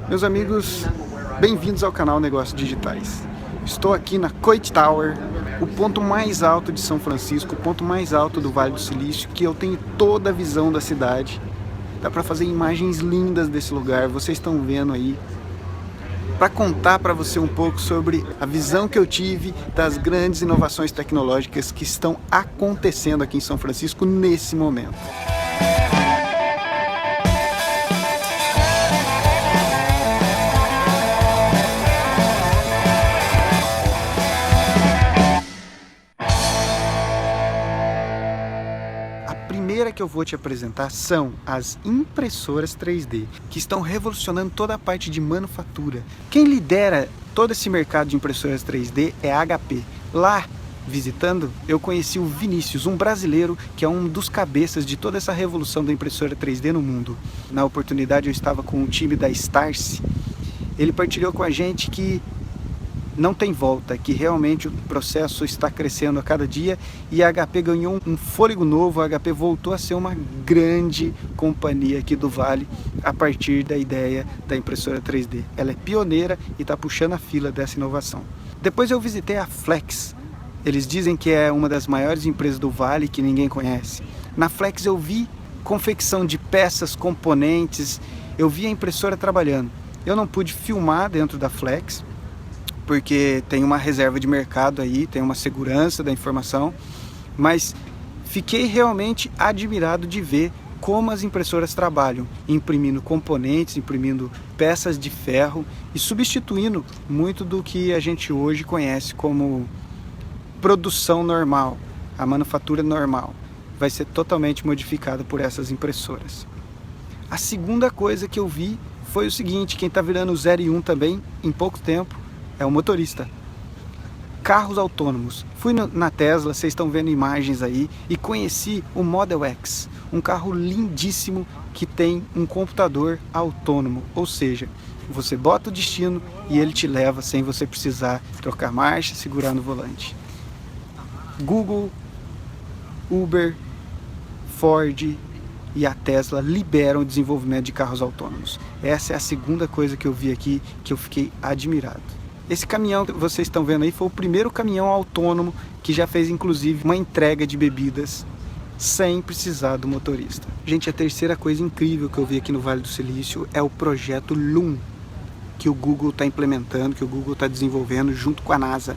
Meus amigos, bem-vindos ao canal Negócios Digitais. Estou aqui na Coit Tower, o ponto mais alto de São Francisco, o ponto mais alto do Vale do Silício, que eu tenho toda a visão da cidade. Dá para fazer imagens lindas desse lugar, vocês estão vendo aí. Para contar para você um pouco sobre a visão que eu tive das grandes inovações tecnológicas que estão acontecendo aqui em São Francisco nesse momento. A primeira que eu vou te apresentar são as impressoras 3D, que estão revolucionando toda a parte de manufatura. Quem lidera todo esse mercado de impressoras 3D é a HP. Lá, visitando, eu conheci o Vinícius, um brasileiro que é um dos cabeças de toda essa revolução da impressora 3D no mundo. Na oportunidade eu estava com o time da Starce. Ele partilhou com a gente que não tem volta, que realmente o processo está crescendo a cada dia e a HP ganhou um fôlego novo. A HP voltou a ser uma grande companhia aqui do Vale a partir da ideia da impressora 3D. Ela é pioneira e está puxando a fila dessa inovação. Depois eu visitei a Flex. Eles dizem que é uma das maiores empresas do Vale que ninguém conhece. Na Flex eu vi confecção de peças, componentes, eu vi a impressora trabalhando. Eu não pude filmar dentro da Flex, porque tem uma reserva de mercado aí, tem uma segurança da informação, mas fiquei realmente admirado de ver como as impressoras trabalham, imprimindo componentes, imprimindo peças de ferro e substituindo muito do que a gente hoje conhece como produção normal, a manufatura normal, vai ser totalmente modificada por essas impressoras. A segunda coisa que eu vi foi o seguinte: quem está virando 0 e 1 também em pouco tempo é o motorista. Carros autônomos. Fui na Tesla, vocês estão vendo imagens aí, e conheci o Model X, um carro lindíssimo que tem um computador autônomo, ou seja, você bota o destino e ele te leva sem você precisar trocar marcha, segurar no volante. Google, Uber, Ford e a Tesla liberam o desenvolvimento de carros autônomos. Essa é a segunda coisa que eu vi aqui que eu fiquei admirado. Esse caminhão que vocês estão vendo aí foi o primeiro caminhão autônomo que já fez inclusive uma entrega de bebidas sem precisar do motorista. Gente, a terceira coisa incrível que eu vi aqui no Vale do Silício é o projeto Loom, que o Google está implementando, que o Google está desenvolvendo junto com a NASA.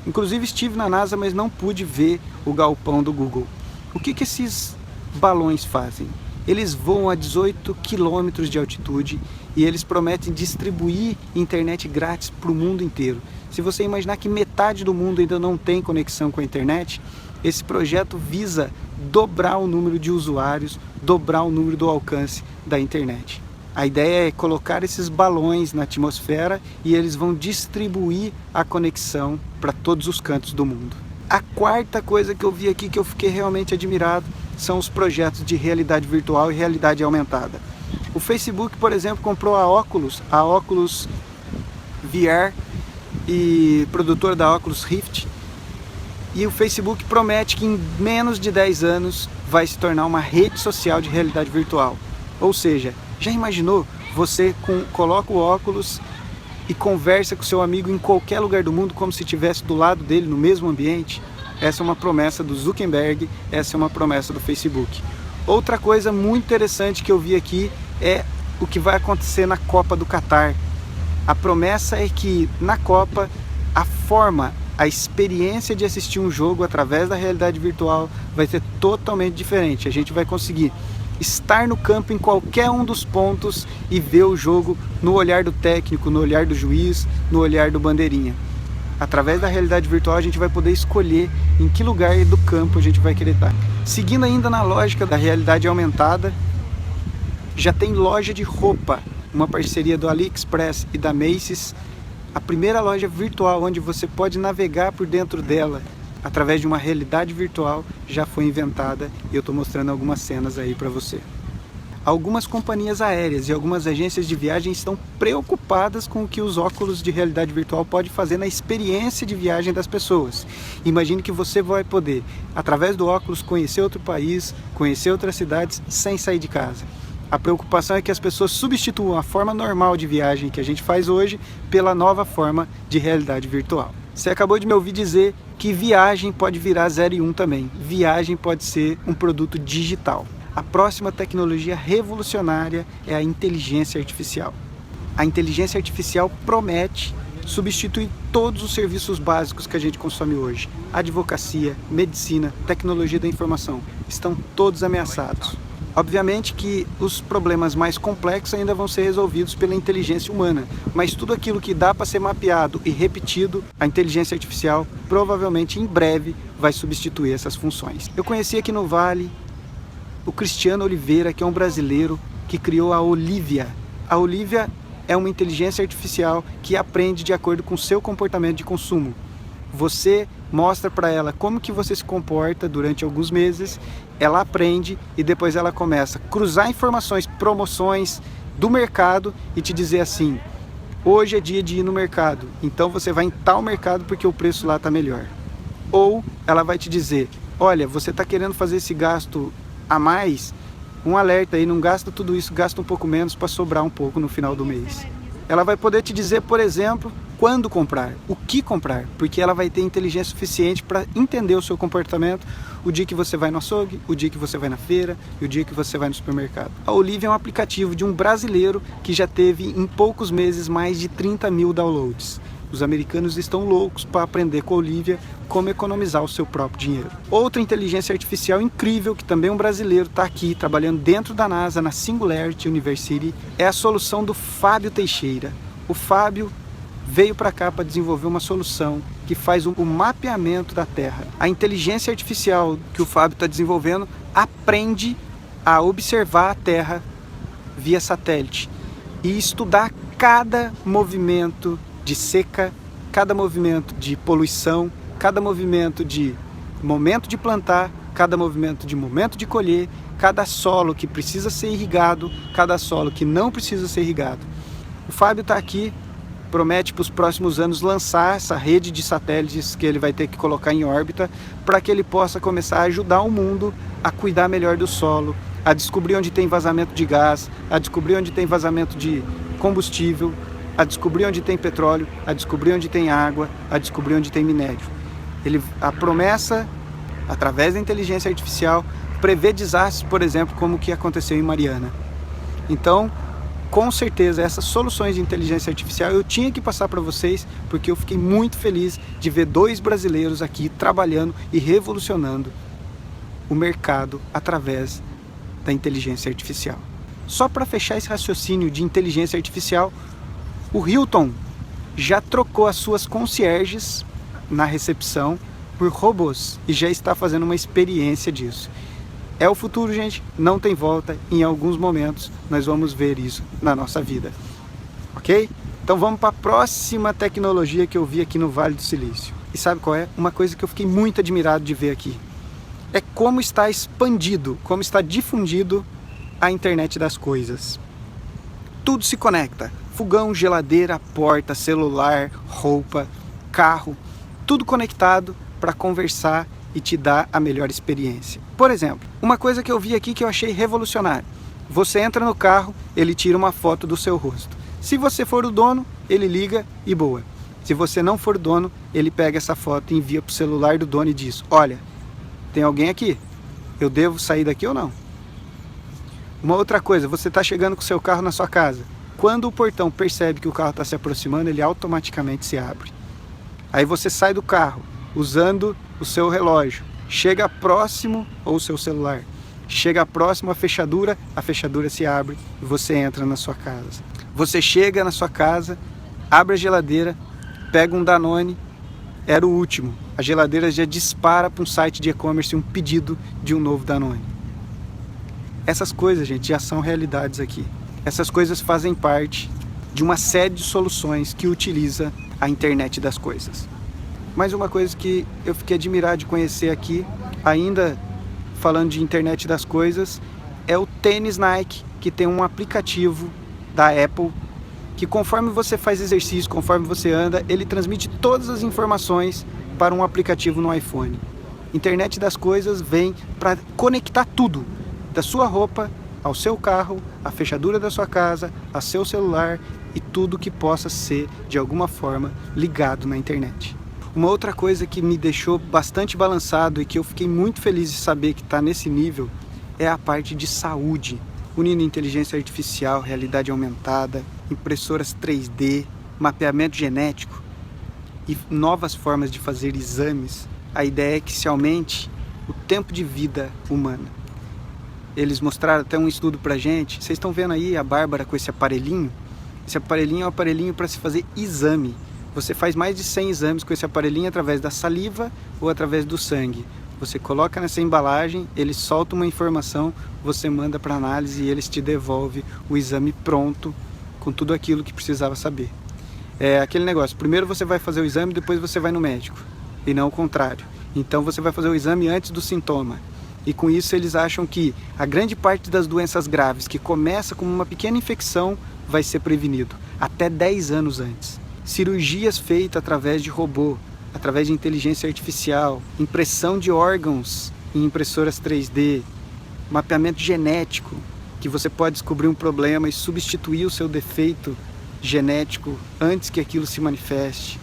Inclusive estive na NASA, mas não pude ver o galpão do Google. O que esses balões fazem? Eles voam a 18 quilômetros de altitude e eles prometem distribuir internet grátis para o mundo inteiro. Se você imaginar que metade do mundo ainda não tem conexão com a internet, esse projeto visa dobrar o número de usuários, dobrar o número do alcance da internet. A ideia é colocar esses balões na atmosfera e eles vão distribuir a conexão para todos os cantos do mundo. A quarta coisa que eu vi aqui que eu fiquei realmente admirado são os projetos de realidade virtual e realidade aumentada. O Facebook, por exemplo, comprou a Oculus VR e produtor da Oculus Rift, e o Facebook promete que em menos de 10 anos vai se tornar uma rede social de realidade virtual. Ou seja, já imaginou? Você coloca o óculos e conversa com seu amigo em qualquer lugar do mundo como se estivesse do lado dele no mesmo ambiente? Essa é uma promessa do Zuckerberg, essa é uma promessa do Facebook. Outra coisa muito interessante que eu vi aqui é o que vai acontecer na Copa do Catar. A promessa é que na Copa a experiência de assistir um jogo através da realidade virtual vai ser totalmente diferente. A gente vai conseguir estar no campo em qualquer um dos pontos e ver o jogo no olhar do técnico, no olhar do juiz, no olhar do bandeirinha. Através da realidade virtual a gente vai poder escolher em que lugar do campo a gente vai querer estar. Seguindo ainda na lógica da realidade aumentada, já tem loja de roupa, uma parceria do AliExpress e da Macy's, a primeira loja virtual onde você pode navegar por dentro dela através de uma realidade virtual já foi inventada e eu estou mostrando algumas cenas aí para você. Algumas companhias aéreas e algumas agências de viagem estão preocupadas com o que os óculos de realidade virtual podem fazer na experiência de viagem das pessoas. Imagine que você vai poder, através do óculos, conhecer outro país, conhecer outras cidades sem sair de casa. A preocupação é que as pessoas substituam a forma normal de viagem que a gente faz hoje pela nova forma de realidade virtual. Você acabou de me ouvir dizer que viagem pode virar 0 e 1 também. Viagem pode ser um produto digital. A próxima tecnologia revolucionária é a inteligência artificial. A inteligência artificial promete substituir todos os serviços básicos que a gente consome hoje. Advocacia, medicina, tecnologia da informação, estão todos ameaçados. Obviamente que os problemas mais complexos ainda vão ser resolvidos pela inteligência humana, mas tudo aquilo que dá para ser mapeado e repetido, a inteligência artificial provavelmente em breve vai substituir essas funções. Eu conheci aqui no Vale o Cristiano Oliveira, que é um brasileiro que criou a Olivia. A Olivia é uma inteligência artificial que aprende de acordo com o seu comportamento de consumo. Você mostra para ela como que você se comporta durante alguns meses, ela aprende e depois ela começa a cruzar informações, promoções do mercado e te dizer assim: hoje é dia de ir no mercado, então você vai em tal mercado porque o preço lá está melhor. Ou ela vai te dizer: olha, você está querendo fazer esse gasto a mais, um alerta aí, não gasta tudo isso, gasta um pouco menos para sobrar um pouco no final do mês. Ela vai poder te dizer, por exemplo, quando comprar, o que comprar, porque ela vai ter inteligência suficiente para entender o seu comportamento, o dia que você vai no açougue, o dia que você vai na feira e o dia que você vai no supermercado. A Olivia é um aplicativo de um brasileiro que já teve em poucos meses mais de 30 mil downloads. Os americanos estão loucos para aprender com a Olivia como economizar o seu próprio dinheiro. Outra inteligência artificial incrível, que também um brasileiro está aqui trabalhando dentro da NASA, na Singularity University, é a solução do Fábio Teixeira. O Fábio veio para cá para desenvolver uma solução que faz o mapeamento da Terra. A inteligência artificial que o Fábio está desenvolvendo aprende a observar a Terra via satélite e estudar cada movimento de seca, cada movimento de poluição, cada movimento de momento de plantar, cada movimento de momento de colher, cada solo que precisa ser irrigado, cada solo que não precisa ser irrigado. O Fábio está aqui, promete para os próximos anos lançar essa rede de satélites que ele vai ter que colocar em órbita para que ele possa começar a ajudar o mundo a cuidar melhor do solo, a descobrir onde tem vazamento de gás, a descobrir onde tem vazamento de combustível, a descobrir onde tem petróleo, a descobrir onde tem água, a descobrir onde tem minério. A promessa, através da inteligência artificial, prevê desastres, por exemplo, como o que aconteceu em Mariana. Então, com certeza, essas soluções de inteligência artificial eu tinha que passar para vocês, porque eu fiquei muito feliz de ver 2 brasileiros aqui trabalhando e revolucionando o mercado através da inteligência artificial. Só para fechar esse raciocínio de inteligência artificial, o Hilton já trocou as suas concierges na recepção por robôs e já está fazendo uma experiência disso. É o futuro, gente, não tem volta. Em alguns momentos nós vamos ver isso na nossa vida, ok? Então vamos para a próxima tecnologia que eu vi aqui no Vale do Silício. E sabe qual é? Uma coisa que eu fiquei muito admirado de ver aqui é como está expandido, como está difundido a internet das coisas. Tudo se conecta. Fogão, geladeira, porta, celular, roupa, carro, tudo conectado para conversar e te dar a melhor experiência. Por exemplo, uma coisa que eu vi aqui que eu achei revolucionário. Você entra no carro, ele tira uma foto do seu rosto. Se você for o dono, ele liga e boa. Se você não for o dono, ele pega essa foto e envia para o celular do dono e diz: olha, tem alguém aqui? Eu devo sair daqui ou não? Uma outra coisa, você está chegando com o seu carro na sua casa. Quando o portão percebe que o carro está se aproximando, ele automaticamente se abre. Aí você sai do carro usando o seu relógio. Chega próximo, ou o seu celular, chega próximo à fechadura, a fechadura se abre e você entra na sua casa. Você chega na sua casa, abre a geladeira, pega um Danone, era o último. A geladeira já dispara para um site de e-commerce um pedido de um novo Danone. Essas coisas, gente, já são realidades aqui. Essas coisas fazem parte de uma série de soluções que utiliza a internet das coisas. Mas uma coisa que eu fiquei admirado de conhecer aqui, ainda falando de internet das coisas, é o tênis Nike, que tem um aplicativo da Apple, que conforme você faz exercício, conforme você anda, ele transmite todas as informações para um aplicativo no iPhone. Internet das coisas vem para conectar tudo, da sua roupa ao seu carro, à fechadura da sua casa, a seu celular e tudo que possa ser de alguma forma ligado na internet. Uma outra coisa que me deixou bastante balançado e que eu fiquei muito feliz de saber que está nesse nível é a parte de saúde, unindo inteligência artificial, realidade aumentada, impressoras 3D, mapeamento genético e novas formas de fazer exames. A ideia é que se aumente o tempo de vida humana. Eles mostraram até um estudo pra gente. Vocês estão vendo aí a Bárbara com esse aparelhinho? Esse aparelhinho é um aparelhinho para se fazer exame. Você faz mais de 100 exames com esse aparelhinho através da saliva ou através do sangue. Você coloca nessa embalagem, ele solta uma informação, você manda para análise e eles te devolvem o exame pronto com tudo aquilo que precisava saber. É aquele negócio, primeiro você vai fazer o exame, depois você vai no médico, e não o contrário. Então você vai fazer o exame antes do sintoma. E com isso eles acham que a grande parte das doenças graves que começa como uma pequena infecção vai ser prevenido, até 10 anos antes. Cirurgias feitas através de robô, através de inteligência artificial, impressão de órgãos em impressoras 3D, mapeamento genético, que você pode descobrir um problema e substituir o seu defeito genético antes que aquilo se manifeste.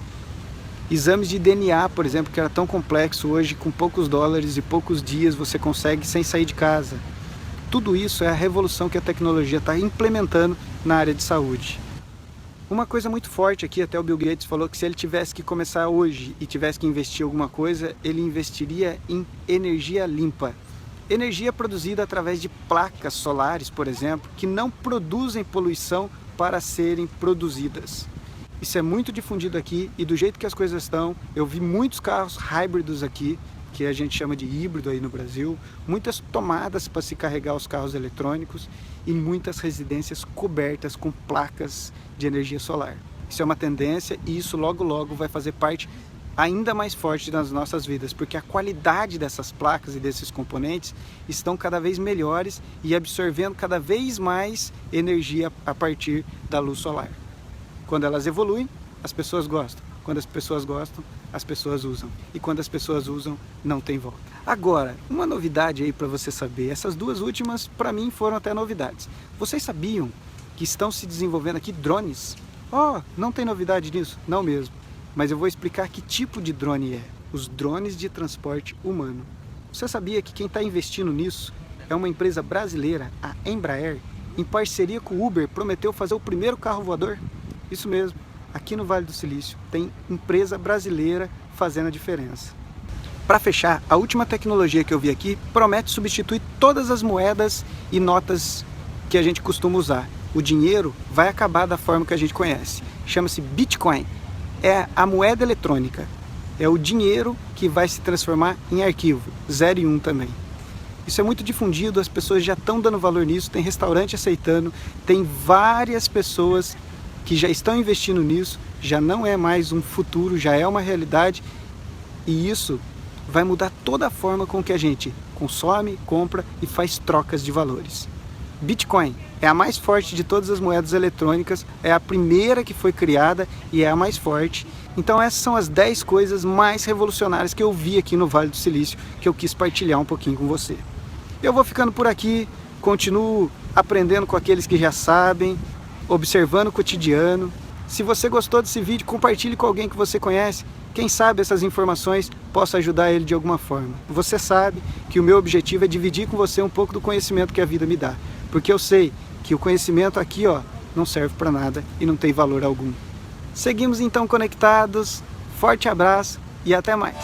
Exames de DNA, por exemplo, que era tão complexo, hoje com poucos dólares e poucos dias você consegue sem sair de casa. Tudo isso é a revolução que a tecnologia está implementando na área de saúde. Uma coisa muito forte aqui, até o Bill Gates falou que se ele tivesse que começar hoje e tivesse que investir alguma coisa, ele investiria em energia limpa. Energia produzida através de placas solares, por exemplo, que não produzem poluição para serem produzidas. Isso é muito difundido aqui e do jeito que as coisas estão, eu vi muitos carros híbridos aqui, que a gente chama de híbrido aí no Brasil, muitas tomadas para se carregar os carros eletrônicos e muitas residências cobertas com placas de energia solar. Isso é uma tendência e isso logo logo vai fazer parte ainda mais forte das nossas vidas, porque a qualidade dessas placas e desses componentes estão cada vez melhores e absorvendo cada vez mais energia a partir da luz solar. Quando elas evoluem, as pessoas gostam. Quando as pessoas gostam, as pessoas usam. E quando as pessoas usam, não tem volta. Agora, uma novidade aí para você saber. Essas duas últimas, para mim, foram até novidades. Vocês sabiam que estão se desenvolvendo aqui drones? Não tem novidade nisso? Não mesmo. Mas eu vou explicar que tipo de drone é. Os drones de transporte humano. Você sabia que quem está investindo nisso é uma empresa brasileira, a Embraer, em parceria com o Uber, prometeu fazer o primeiro carro voador? Isso mesmo. Aqui no Vale do Silício tem empresa brasileira fazendo a diferença. Para fechar, a última tecnologia que eu vi aqui promete substituir todas as moedas e notas que a gente costuma usar. O dinheiro vai acabar da forma que a gente conhece. Chama-se Bitcoin. É a moeda eletrônica. É o dinheiro que vai se transformar em arquivo. 0 e 1 também. Isso é muito difundido, as pessoas já estão dando valor nisso, tem restaurante aceitando, tem várias pessoas que já estão investindo nisso, já não é mais um futuro, já é uma realidade e isso vai mudar toda a forma com que a gente consome, compra e faz trocas de valores. Bitcoin é a mais forte de todas as moedas eletrônicas, é a primeira que foi criada e é a mais forte. Então essas são as 10 coisas mais revolucionárias que eu vi aqui no Vale do Silício, que eu quis partilhar um pouquinho com você. Eu vou ficando por aqui, continuo aprendendo com aqueles que já sabem, observando o cotidiano. Se você gostou desse vídeo, compartilhe com alguém que você conhece. Quem sabe essas informações possam ajudar ele de alguma forma. Você sabe que o meu objetivo é dividir com você um pouco do conhecimento que a vida me dá. Porque eu sei que o conhecimento aqui não serve para nada e não tem valor algum. Seguimos então conectados. Forte abraço e até mais.